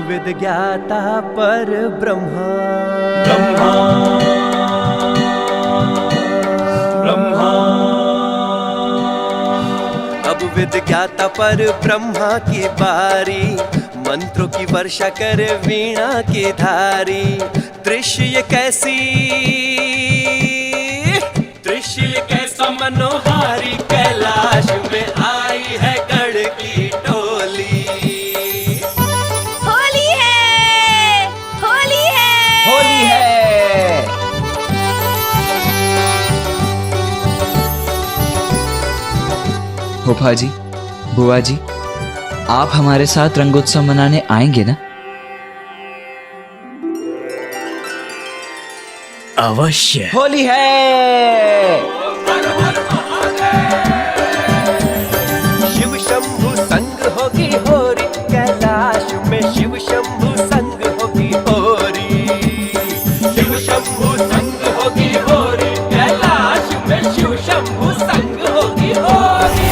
वेद ज्ञाता पर ब्रह्मा ब्रह्मा ब्रह्मा। अब वेद ज्ञाता पर ब्रह्मा की बारी, मंत्रों की वर्षा कर वीणा की धारी। दृश्य ये कैसा मनोहारी, कैलाश में आई है गढ़ की टोली। होली है, होली है, होली है। फूफा जी, बुआ जी, आप हमारे साथ रंगोत्सव मनाने आएंगे ना? अवश्य। होली है। शिव शंभु संग होगी होरी, कैलाश में शिव शंभु संग होगी होरी। शिव शंभु संग होगी होरी, कैलाश में शिव शंभु संग होगी होरी।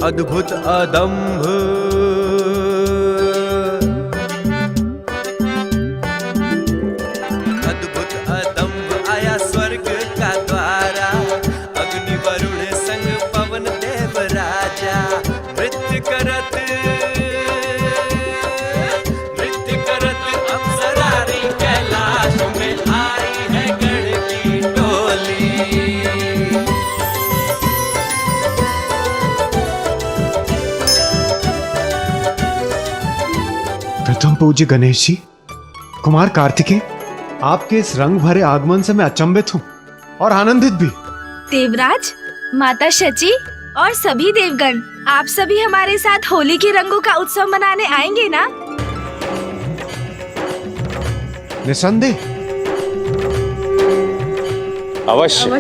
अद्भुत अदम्भ आया स्वर्ग का द्वारा, अग्नि वरुण संग पवन देव राजा। नृत्य करत अप्सरारी, कैलाश में आई है गढ़ की टोली। प्रथम पूज्य गणेश जी, कुमार कार्तिकेय, आपके इस रंग भरे आगमन से मैं अचंभित हूँ और आनंदित भी। देवराज, माता शची और सभी देवगण, आप सभी हमारे साथ होली के रंगों का उत्सव मनाने आएंगे ना? निसंदेह। अवश्य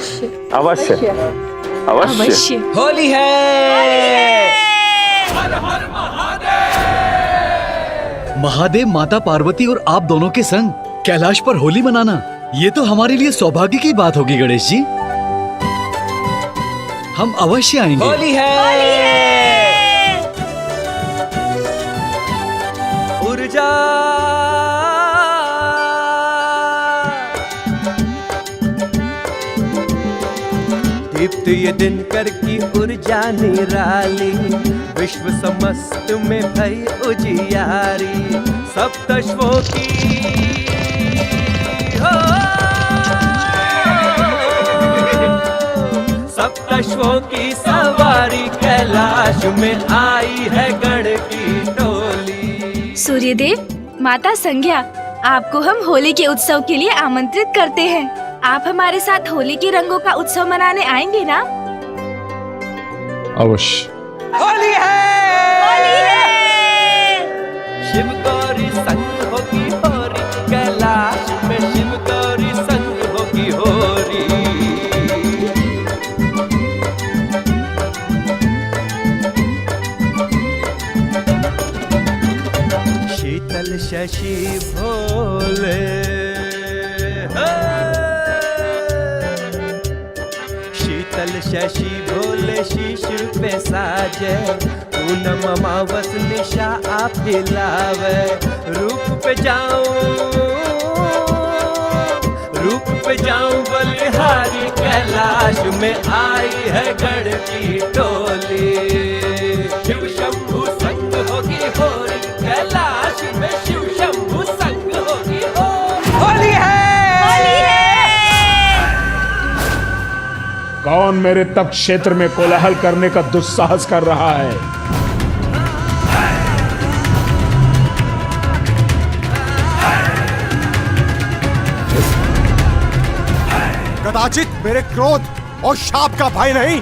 अवश्य अवश्य। होली है। महादेव, माता पार्वती और आप दोनों के संग कैलाश पर होली मनाना, ये तो हमारे लिए सौभाग्य की बात होगी गणेश जी। हम अवश्य आएंगे। होली है। ऊर्जा दीप्त ये दिनकर की ऊर्जा निराली, विश्व समस्त में भई उजियारी। सप्तश्वों की सप्तश्वों की सवारी, कैलाश में आई है गढ़ की टोली। सूर्यदेव, माता संज्ञा, आपको हम होली के उत्सव के लिए आमंत्रित करते हैं। आप हमारे साथ होली के रंगों का उत्सव मनाने आएंगे ना? अवश्य। होली है। होली है। शिव गौरी संग होगी होरी, कैलाश में शिव गौरी संग होगी होरी। शीतल शशि भोले, शीतल शशि भोले शीश पे साजे। पूनम अमावस निशा आप हिलावे, रूप पे जाऊं बलिहारी, कैलाश में आई है गढ़ की टोली। शिव शंभु संग होगी होरी, कैलाश में शिव शंभु संग होगी होली है। कौन मेरे तप क्षेत्र में कोलाहल करने का दुस्साहस कर रहा है? कदाचित मेरे क्रोध और शाप का भय नहीं,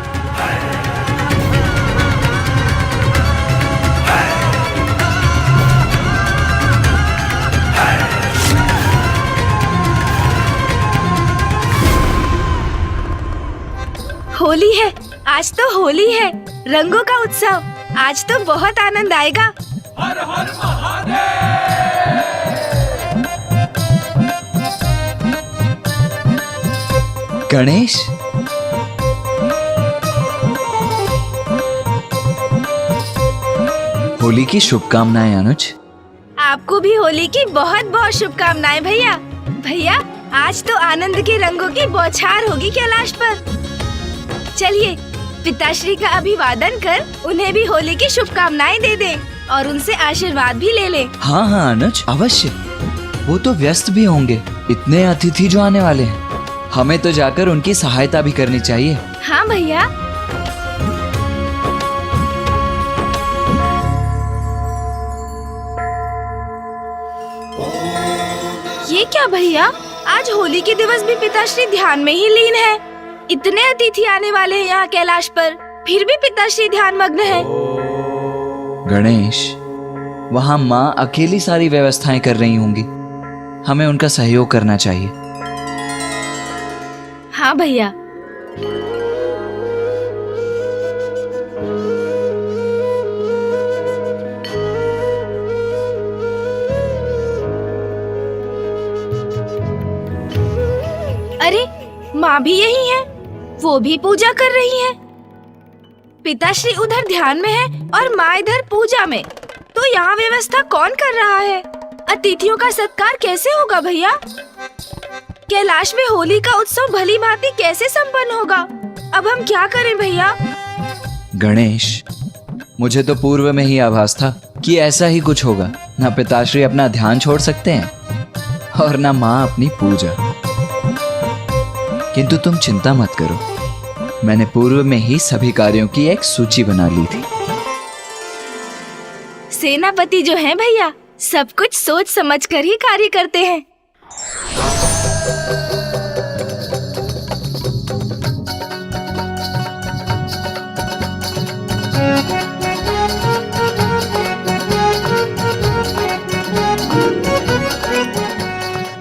होली है, आज तो होली है, रंगों का उत्सव। आज तो बहुत आनंद आएगा। हर हर महादेव। गणेश, होली की शुभकामनाएं अनुज। आपको भी होली की बहुत बहुत शुभकामनाएं भैया। भैया आज तो आनंद के रंगों की बौछार होगी कैलाश पर। चलिए पिताश्री का अभिवादन कर उन्हें भी होली की शुभकामनाएं दे दें और उनसे आशीर्वाद भी ले लें। हाँ हाँ अनुज, अवश्य। वो तो व्यस्त भी होंगे, इतने अतिथि जो आने वाले हैं। हमें तो जाकर उनकी सहायता भी करनी चाहिए। हाँ भैया। ये क्या भैया, आज होली के दिवस भी पिताश्री ध्यान में ही लीन है। इतने अतिथि आने वाले हैं यहाँ कैलाश पर, फिर भी पिताश्री ध्यान मग्न है। गणेश, वहाँ माँ अकेली सारी व्यवस्थाएं कर रही होंगी, हमें उनका सहयोग करना चाहिए। हाँ भैया। अरे माँ भी यही है, वो भी पूजा कर रही है। पिताश्री उधर ध्यान में है और माँ इधर पूजा में, तो यहाँ व्यवस्था कौन कर रहा है? अतिथियों का सत्कार कैसे होगा भैया? कैलाश में होली का उत्सव भली भांति कैसे संपन्न होगा? अब हम क्या करें भैया? गणेश, मुझे तो पूर्व में ही आभास था कि ऐसा ही कुछ होगा। ना पिताश्री अपना ध्यान छोड़ सकते हैं और ना माँ अपनी पूजा। किंतु तुम चिंता मत करो, मैंने पूर्व में ही सभी कार्यों की एक सूची बना ली थी। सेनापति जो हैं भैया, सब कुछ सोच समझ कर ही कार्य करते हैं।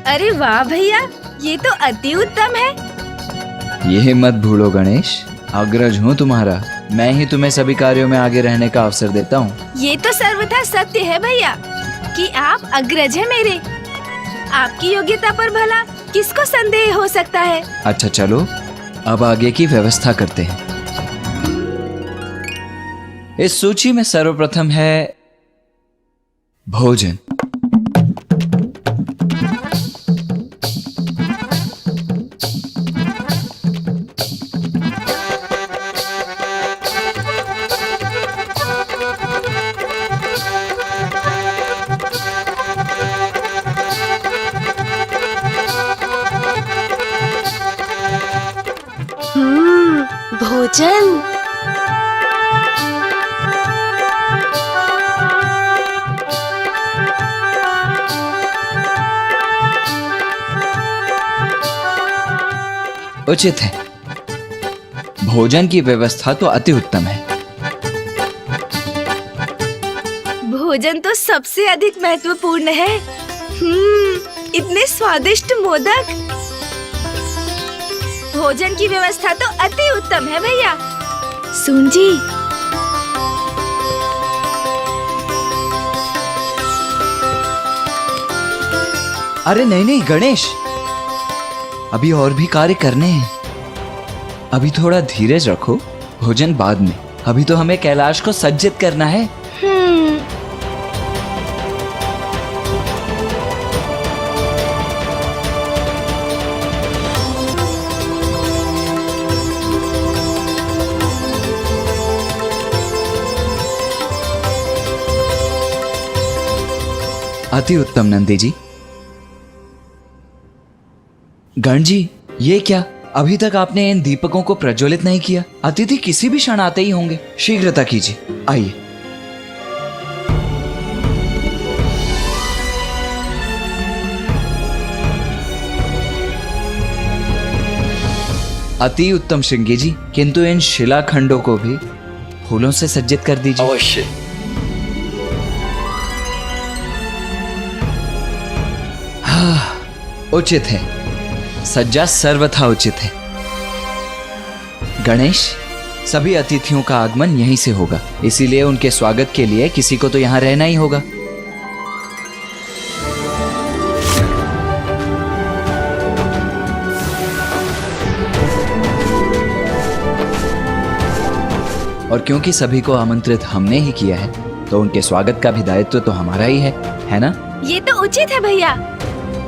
अरे वाह भैया, ये तो अति उत्तम है। यह मत भूलो गणेश, अग्रज हूँ तुम्हारा, मैं ही तुम्हें सभी कार्यों में आगे रहने का अवसर देता हूँ। ये तो सर्वथा सत्य है भैया कि आप अग्रज हैं मेरे। आपकी योग्यता पर भला किसको संदेह हो सकता है? अच्छा चलो, अब आगे की व्यवस्था करते हैं। इस सूची में सर्वप्रथम है भोजन। भोजन। उचित है, भोजन की व्यवस्था तो अति उत्तम है। भोजन तो सबसे अधिक महत्वपूर्ण है। इतने स्वादिष्ट मोदक। भोजन की व्यवस्था तो अति उत्तम है भैया। सुन जी, अरे नहीं नहीं गणेश, अभी और भी कार्य करने हैं। अभी थोड़ा धीरज रखो, भोजन बाद में। अभी तो हमें कैलाश को सज्जित करना है। अति उत्तम नंदी जी। गण जी, ये क्या, अभी तक आपने इन दीपकों को प्रज्वलित नहीं किया? अतिथि किसी भी क्षण आते ही होंगे, शीघ्रता कीजिए। आइए। अति उत्तम श्रृंगी जी, किंतु इन शिलाखंडों को भी फूलों से सज्जित कर दीजिए। अवश्य। उचित है, सज्जा सर्वथा उचित है। गणेश, सभी अतिथियों का आगमन यहीं से होगा, इसीलिए उनके स्वागत के लिए किसी को तो यहाँ रहना ही होगा। और क्योंकि सभी को आमंत्रित हमने ही किया है, तो उनके स्वागत का भी दायित्व तो हमारा ही है ना? ये तो उचित है भैया,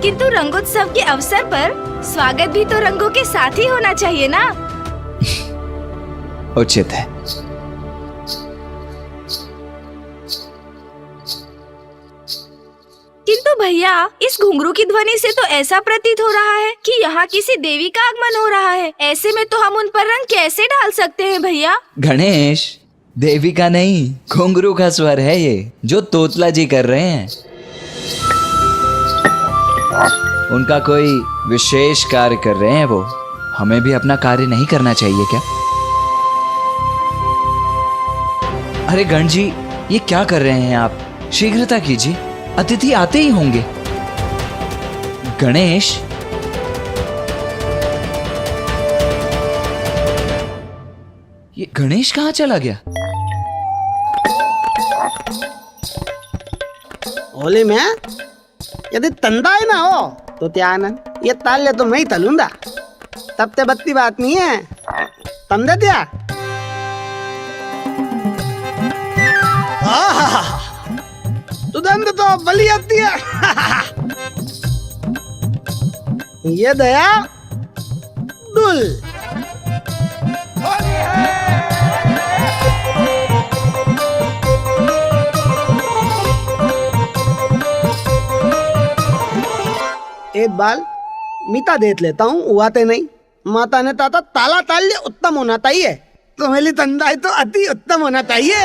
किंतु रंगोत्सव के अवसर पर स्वागत भी तो रंगों के साथ ही होना चाहिए ना। उचित है। किंतु भैया, इस घुंघरू की ध्वनि से तो ऐसा प्रतीत हो रहा है कि यहाँ किसी देवी का आगमन हो रहा है। ऐसे में तो हम उन पर रंग कैसे डाल सकते हैं भैया? गणेश, देवी का नहीं, घुंघरू का स्वर है ये, जो तोतला जी कर रहे हैं। उनका कोई विशेष कार्य कर रहे हैं वो। हमें भी अपना कार्य नहीं करना चाहिए क्या? अरे गण जी, ये क्या कर रहे हैं आप? शीघ्रता कीजिए, अतिथि आते ही होंगे। गणेश, ये गणेश कहाँ चला गया? होली में यदि तंदा ही ना हो तो क्या आनंद, ये ताल्य तो मैं ही तलूंगा, तब ते बत्ती बात नहीं है। तंदे दिया तुदंद तो बली आती है। ये दया दुल एक बाल मीता देख लेता हूँ, उआते नहीं। माता ने ताता ताला ताल्य उत्तम होना चाहिए, तो मेरी तंदाई तो अति उत्तम होना चाहिए।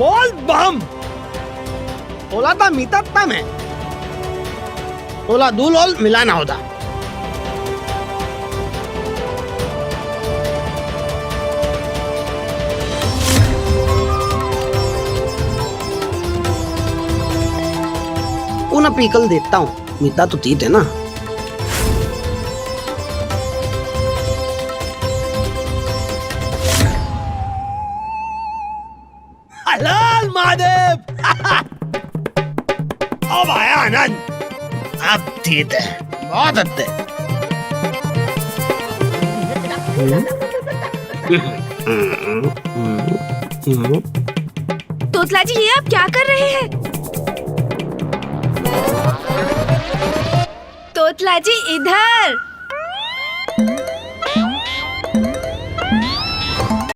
बोल बम ओला था मीता तम है, ओला दूल ओल मिलाना होता। उन्हें पीकल देता हूँ, मीता तो तीत है ना। हलाल महादेव। अब आया आनंद, अब ठीक है, बहुत अच्छे। तोतला जी, ये आप क्या कर रहे हैं? तोतला जी इधर।